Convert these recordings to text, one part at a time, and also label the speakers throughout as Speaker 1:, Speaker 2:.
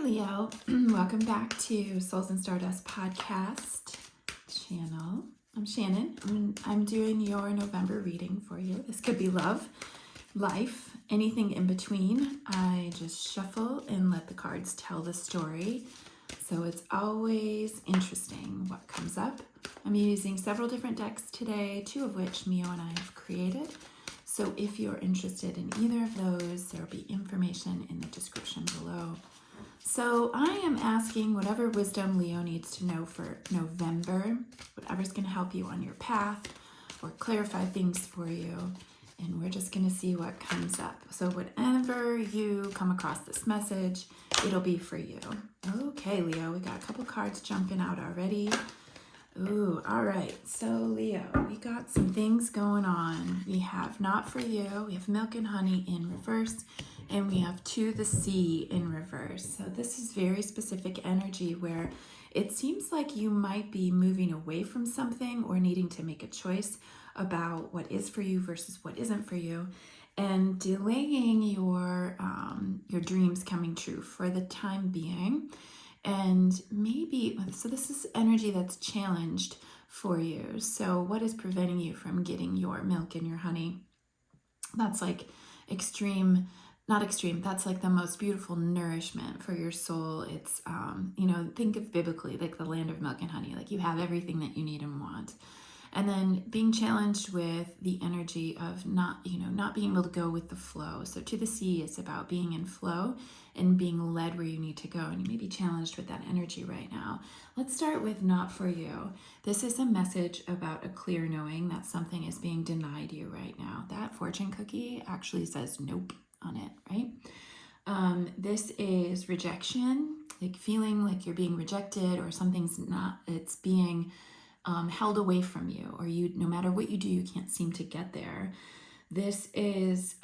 Speaker 1: Leo. Welcome back to Souls and Stardust podcast channel. I'm Shannon. I'm doing your November reading for you. This could be love, life, anything in between. I just shuffle and let the cards tell the story. So it's always interesting what comes up. I'm using several different decks today, two of which Mio and I have created. So if you're interested in either of those, there will be information in the description below. So I am asking whatever wisdom Leo needs to know for November, whatever's going to help you on your path or clarify things for you. And we're just going to see what comes up. So whenever you come across this message, it'll be for you. Okay, Leo, we got a couple cards jumping out already. Ooh, all right. So Leo, we got some things going on. We have Not For You, we have Milk and Honey in reverse, and we have To the Sea in reverse. So this is very specific energy where it seems like you might be moving away from something or needing to make a choice about what is for you versus what isn't for you, and delaying your dreams coming true for the time being. And maybe, so this is energy that's challenged for you. So what is preventing you from getting your milk and your honey? That's like extreme, not extreme, that's like the most beautiful nourishment for your soul. It's, think of biblically, like the land of milk and honey, like you have everything that you need and want. And then being challenged with the energy of not being able to go with the flow. So To the Sea is about being in flow and being led where you need to go. And you may be challenged with that energy right now. Let's start with Not For You. This is a message about a clear knowing that something is being denied you right now. That fortune cookie actually says nope on it, right? This is rejection, like feeling like you're being rejected or something's not, it's being held away from you, or no matter what you do, you can't seem to get there. This is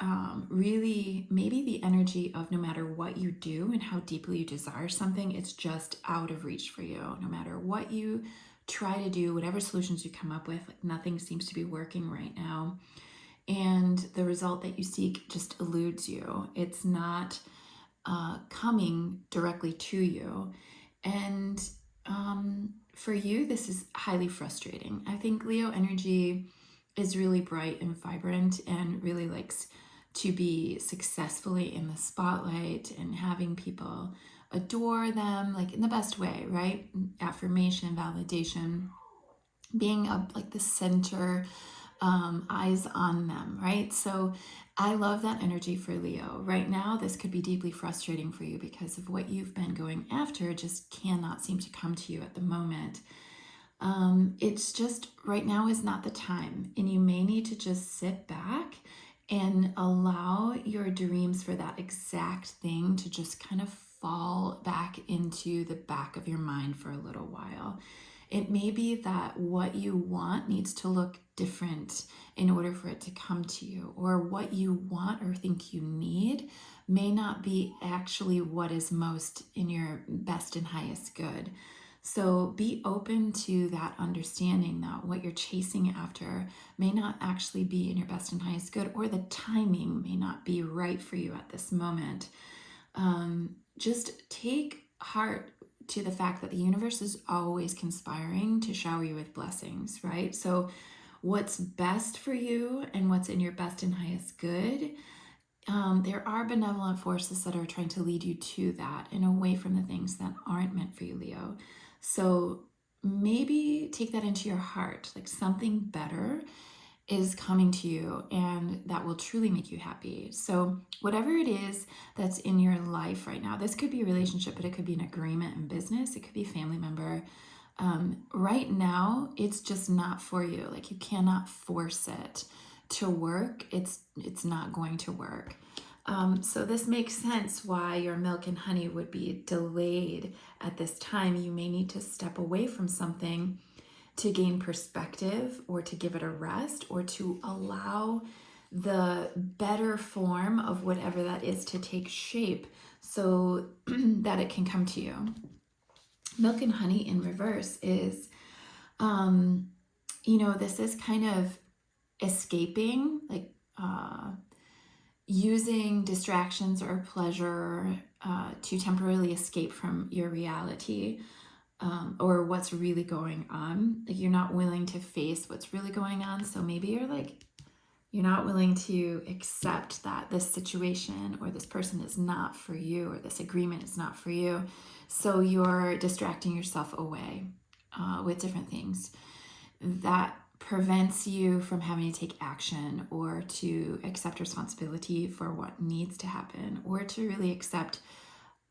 Speaker 1: really maybe the energy of no matter what you do and how deeply you desire something, it's just out of reach for you. No matter what you try to do, whatever solutions you come up with, like nothing seems to be working right now. And the result that you seek just eludes you. It's not coming directly to you. And for you, this is highly frustrating. I think Leo energy is really bright and vibrant and really likes to be successfully in the spotlight and having people adore them, like in the best way, right? Affirmation, validation, being like the center, eyes on them, right? So I love that energy for Leo. Right now, this could be deeply frustrating for you because of what you've been going after just cannot seem to come to you at the moment. It's just right now is not the time, and you may need to just sit back and allow your dreams for that exact thing to just kind of fall back into the back of your mind for a little while. It may be that what you want needs to look different in order for it to come to you, or what you want or think you need may not be actually what is most in your best and highest good. So be open to that understanding that what you're chasing after may not actually be in your best and highest good, or the timing may not be right for you at this moment. Just take heart to the fact that the universe is always conspiring to shower you with blessings, right? So what's best for you and what's in your best and highest good, there are benevolent forces that are trying to lead you to that and away from the things that aren't meant for you, Leo. So maybe take that into your heart, like something better is coming to you and that will truly make you happy. So whatever it is that's in your life right now, this could be a relationship, but it could be an agreement in business, it could be a family member. Right now, it's just not for you. Like you cannot force it to work. It's not going to work. So this makes sense why your milk and honey would be delayed at this time. You may need to step away from something to gain perspective, or to give it a rest, or to allow the better form of whatever that is to take shape so that it can come to you. Milk and honey in reverse is, this is kind of escaping, like, using distractions or pleasure to temporarily escape from your reality, or what's really going on. Like, you're not willing to face what's really going on. So maybe you're not willing to accept that this situation or this person is not for you, or this agreement is not for you. So you're distracting yourself away with different things that prevents you from having to take action, or to accept responsibility for what needs to happen, or to really accept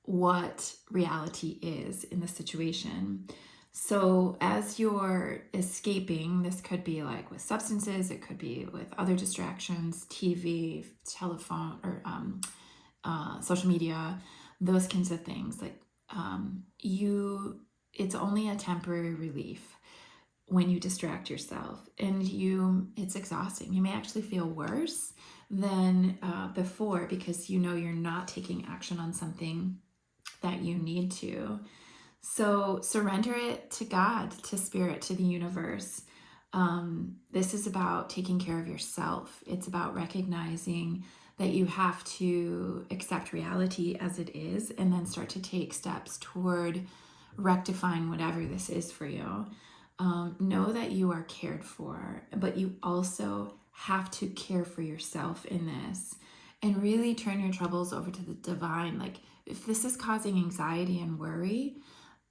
Speaker 1: what reality is in the situation. So as you're escaping, this could be like with substances, it could be with other distractions, TV, telephone, or social media, those kinds of things. Like it's only a temporary relief when you distract yourself, and it's exhausting. You may actually feel worse than before, because you're not taking action on something that you need to. So surrender it to God, to spirit, to the universe. This is about taking care of yourself. It's about recognizing that you have to accept reality as it is, and then start to take steps toward rectifying whatever this is for you. Know that you are cared for, but you also have to care for yourself in this, and really turn your troubles over to the divine. Like, if this is causing anxiety and worry,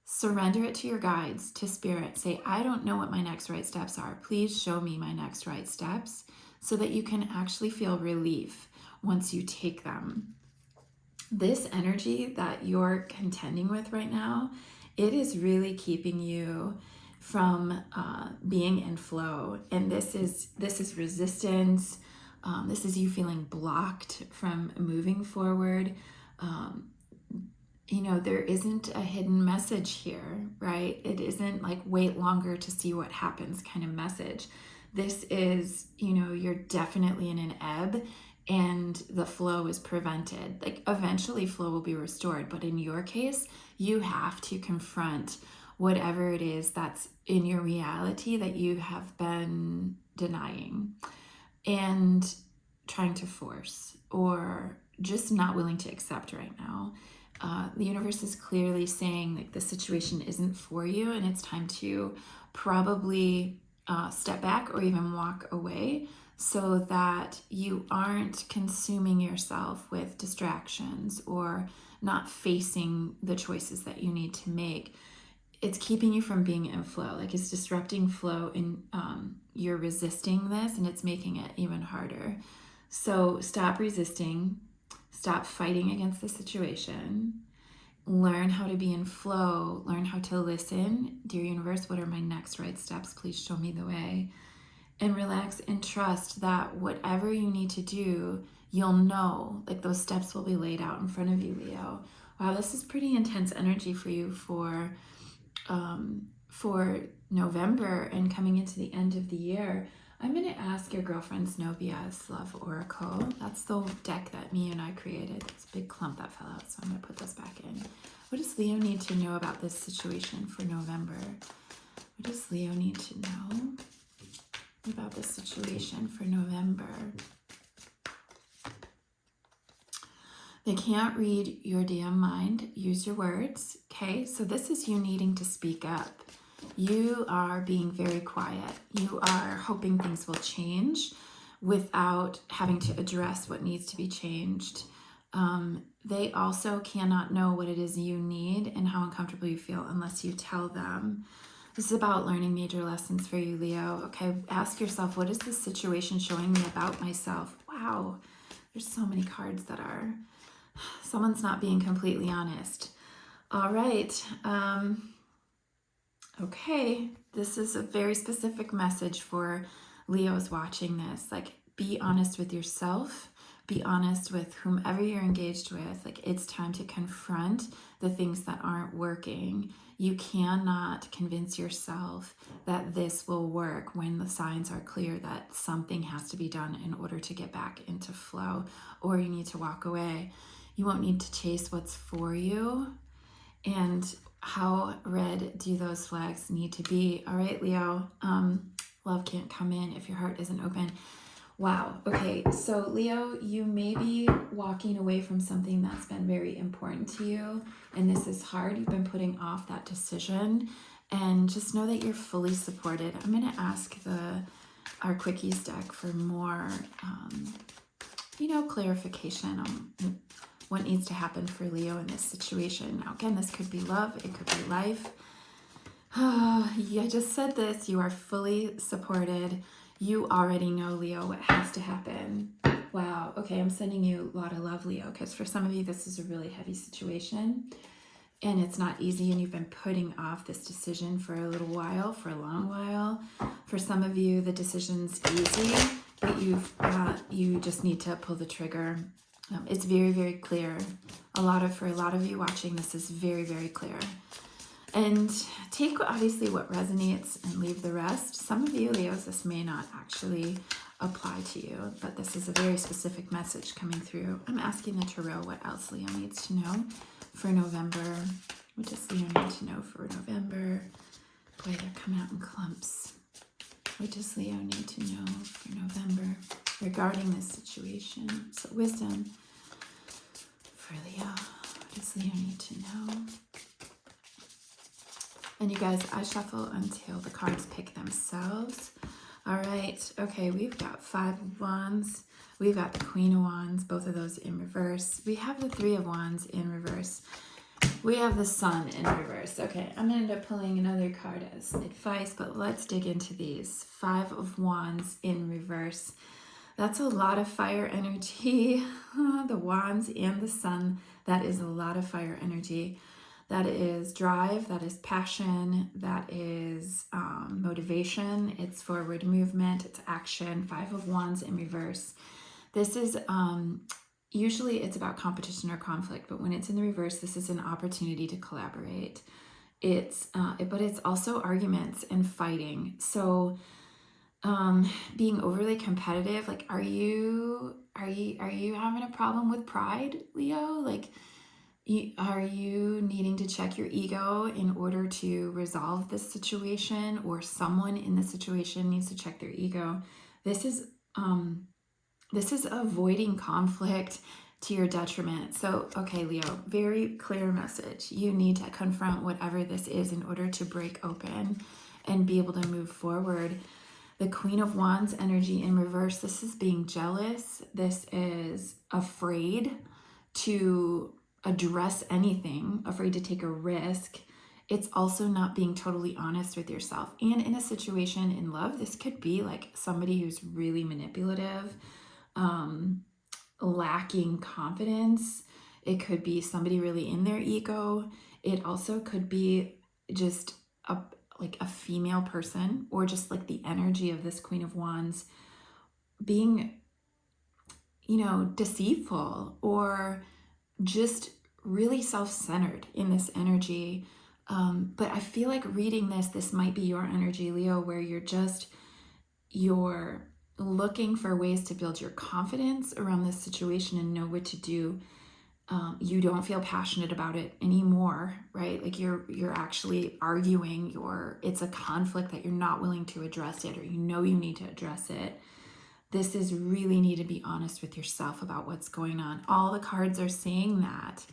Speaker 1: surrender it to your guides, to spirit. Say, I don't know what my next right steps are. Please show me my next right steps, so that you can actually feel relief once you take them. This energy that you're contending with right now, it is really keeping you from being in flow. And this is resistance. This is you feeling blocked from moving forward. There isn't a hidden message here, right? It isn't like wait longer to see what happens kind of message. This is, you're definitely in an ebb, and the flow is prevented. Like, eventually flow will be restored, but in your case, you have to confront whatever it is that's in your reality that you have been denying and trying to force, or just not willing to accept right now. The universe is clearly saying like the situation isn't for you, and it's time to probably step back or even walk away, so that you aren't consuming yourself with distractions or not facing the choices that you need to make. It's keeping you from being in flow. Like, it's disrupting flow, and you're resisting this, and it's making it even harder. So stop resisting, stop fighting against the situation, learn how to be in flow, learn how to listen. Dear universe, what are my next right steps? Please show me the way. And relax and trust that whatever you need to do, you'll know, like, those steps will be laid out in front of you, Leo. Wow, this is pretty intense energy for you for November and coming into the end of the year. I'm going to ask your girlfriend Zenobia's Love Oracle. That's the deck that me and I created. It's a big clump that fell out, so I'm going to put this back in. What does Leo need to know about this situation for November? What does Leo need to know about this situation for November? They can't read your damn mind. Use your words. Okay, so this is you needing to speak up. You are being very quiet. You are hoping things will change without having to address what needs to be changed. They also cannot know what it is you need and how uncomfortable you feel unless you tell them. This is about learning major lessons for you, Leo. Okay, ask yourself, what is this situation showing me about myself? Wow, there's so many cards that are... Someone's not being completely honest. All right. Okay, this is a very specific message for Leos watching this. Like, be honest with yourself. Be honest with whomever you're engaged with. Like, it's time to confront the things that aren't working. You cannot convince yourself that this will work when the signs are clear that something has to be done in order to get back into flow, or you need to walk away. You won't need to chase what's for you. And how red do those flags need to be? All right, Leo, love can't come in if your heart isn't open. Wow. Okay. So, Leo, you may be walking away from something that's been very important to you, and this is hard. You've been putting off that decision, and just know that you're fully supported. I'm going to ask our quickies deck for more, clarification on what needs to happen for Leo in this situation. Now, again, this could be love, it could be life. I just said this. You are fully supported. You already know, Leo, what has to happen. Wow. Okay, I'm sending you a lot of love, Leo, because for some of you, this is a really heavy situation. And it's not easy, and you've been putting off this decision for a little while, for a long while. For some of you, the decision's easy, but you just need to pull the trigger. It's very, very clear. For a lot of you watching, this is very, very clear. And take obviously what resonates and leave the rest. Some of you, Leos, this may not actually apply to you, but this is a very specific message coming through. I'm asking the tarot what else Leo needs to know for November. What does Leo need to know for November? Boy, they're coming out in clumps. What does Leo need to know for November regarding this situation? So wisdom for Leo. What does Leo need to know? And you guys, I shuffle until the cards pick themselves. All right. Okay, we've got 5 of Wands. We've got the Queen of Wands, both of those in reverse. We have the 3 of Wands in reverse. We have the Sun in reverse. Okay, I'm going to end up pulling another card as advice, but let's dig into these. 5 of Wands in reverse. That's a lot of fire energy. The Wands and the Sun, that is a lot of fire energy. That is drive, that is passion, that is motivation, it's forward movement, it's action. 5 of Wands in reverse. This is, usually it's about competition or conflict, but when it's in the reverse, this is an opportunity to collaborate. But it's also arguments and fighting. So being overly competitive, like, are you having a problem with pride, Leo? Like, are you needing to check your ego in order to resolve this situation, or someone in the situation needs to check their ego? This is avoiding conflict to your detriment. So, okay, Leo, very clear message. You need to confront whatever this is in order to break open and be able to move forward. The Queen of Wands energy in reverse, this is being jealous. This is afraid to address anything, afraid to take a risk. It's also not being totally honest with yourself. And in a situation in love, this could be like somebody who's really manipulative, lacking confidence. It could be somebody really in their ego. It also could be just a female person, or just like the energy of this Queen of Wands being, deceitful, or just really self-centered in this energy. But I feel like reading this might be your energy, Leo, where you're looking for ways to build your confidence around this situation and know what to do. You don't feel passionate about it anymore, right? Like you're actually arguing, it's a conflict that you're not willing to address it, or you need to address it. This is really need to be honest with yourself about what's going on. All the cards are saying that.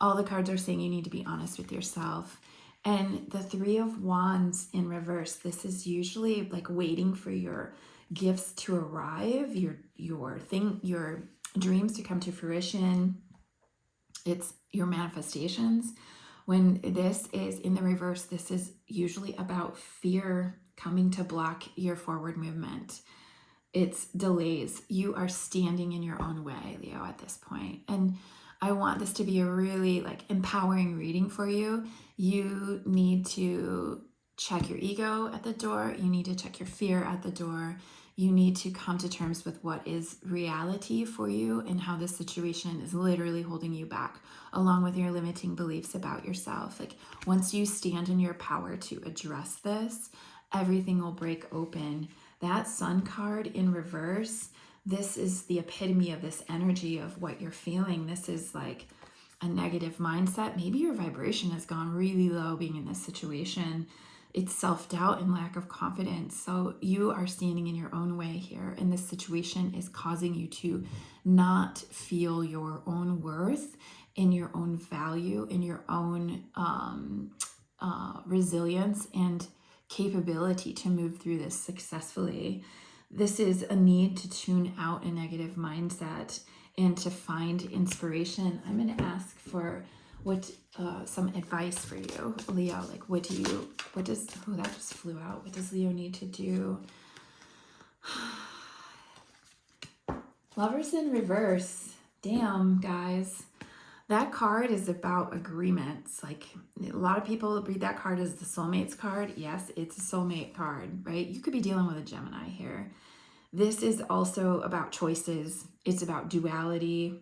Speaker 1: All the cards are saying you need to be honest with yourself. And the 3 of Wands in reverse, this is usually like waiting for your gifts to arrive, your dreams to come to fruition. It's your manifestations. When this is in the reverse, this is usually about fear coming to block your forward movement. It's delays. You are standing in your own way, Leo, at this point. And I want this to be a really empowering reading for you. You need to check your ego at the door. You need to check your fear at the door. You need to come to terms with what is reality for you and how this situation is literally holding you back, along with your limiting beliefs about yourself. Once you stand in your power to address this, everything will break open. That Sun card in reverse, this is the epitome of this energy of what you're feeling. This is like a negative mindset. Maybe your vibration has gone really low being in this situation. It's self-doubt and lack of confidence. So you are standing in your own way here, and this situation is causing you to not feel your own worth, in your own value, in your own resilience and capability to move through this successfully. This is a need to tune out a negative mindset and to find inspiration. I'm going to ask for some advice for you, Leo. Like, what does, oh, that just flew out. What does Leo need to do? Lovers in reverse. Damn, guys. That card is about agreements. Like, a lot of people read that card as the soulmates card. Yes, it's a soulmate card, right? You could be dealing with a Gemini here. This is also about choices. It's about duality.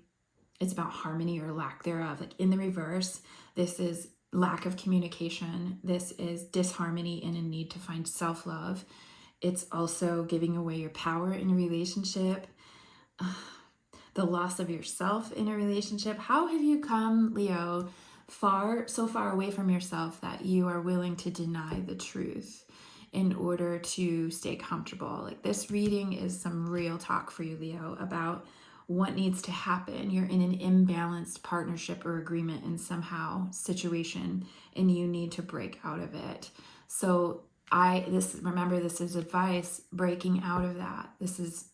Speaker 1: It's about harmony or lack thereof. Like, in the reverse, this is lack of communication. This is disharmony and a need to find self-love. It's also giving away your power in a relationship. The loss of yourself in a relationship. How have you come, Leo, so far away from yourself that you are willing to deny the truth in order to stay comfortable? Like, this reading is some real talk for you, Leo, about what needs to happen. You're in an imbalanced partnership or agreement in somehow situation, and you need to break out of it. So remember, this is advice, breaking out of that. This is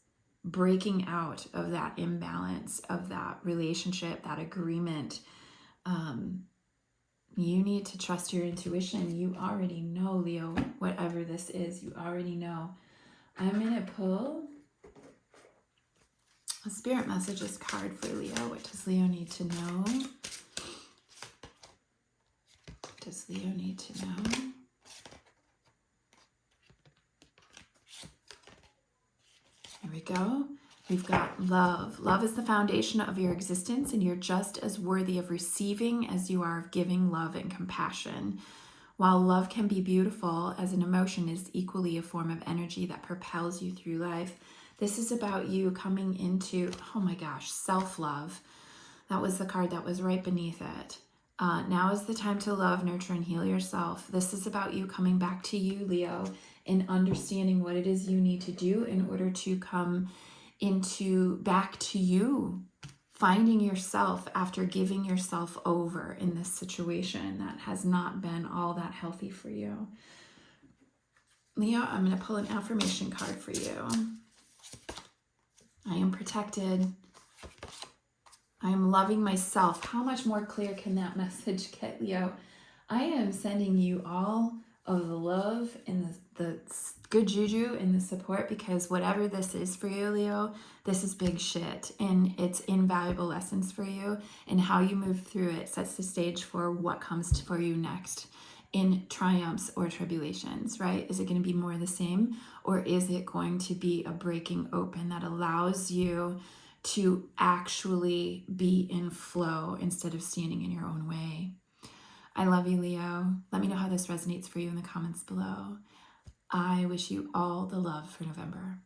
Speaker 1: breaking out of that imbalance, of that relationship, that agreement. You need to trust your intuition. You already know, Leo, whatever this is, you already know. I'm going to pull a spirit messages card for Leo. What does Leo need to know? What does Leo need to know? Here we go. We've got love. Love is the foundation of your existence, and you're just as worthy of receiving as you are of giving love and compassion. While love can be beautiful as an emotion, it is equally a form of energy that propels you through life. This is about you coming into, oh my gosh, self-love. That was the card that was right beneath it. Now is the time to love, nurture, and heal yourself. This is about you coming back to you, Leo, and understanding what it is you need to do in order to come back to you, finding yourself after giving yourself over in this situation that has not been all that healthy for you. Leo, I'm going to pull an affirmation card for you. I am protected. I am loving myself. How much more clear can that message get, Leo? I am sending you all of the love and the good juju and the support, because whatever this is for you, Leo, this is big shit, and it's invaluable lessons for you, and how you move through it sets the stage for what comes for you next in triumphs or tribulations, right? Is it going to be more of the same, or is it going to be a breaking open that allows you to actually be in flow instead of standing in your own way? I love you, Leo. Let me know how this resonates for you in the comments below. I wish you all the love for November.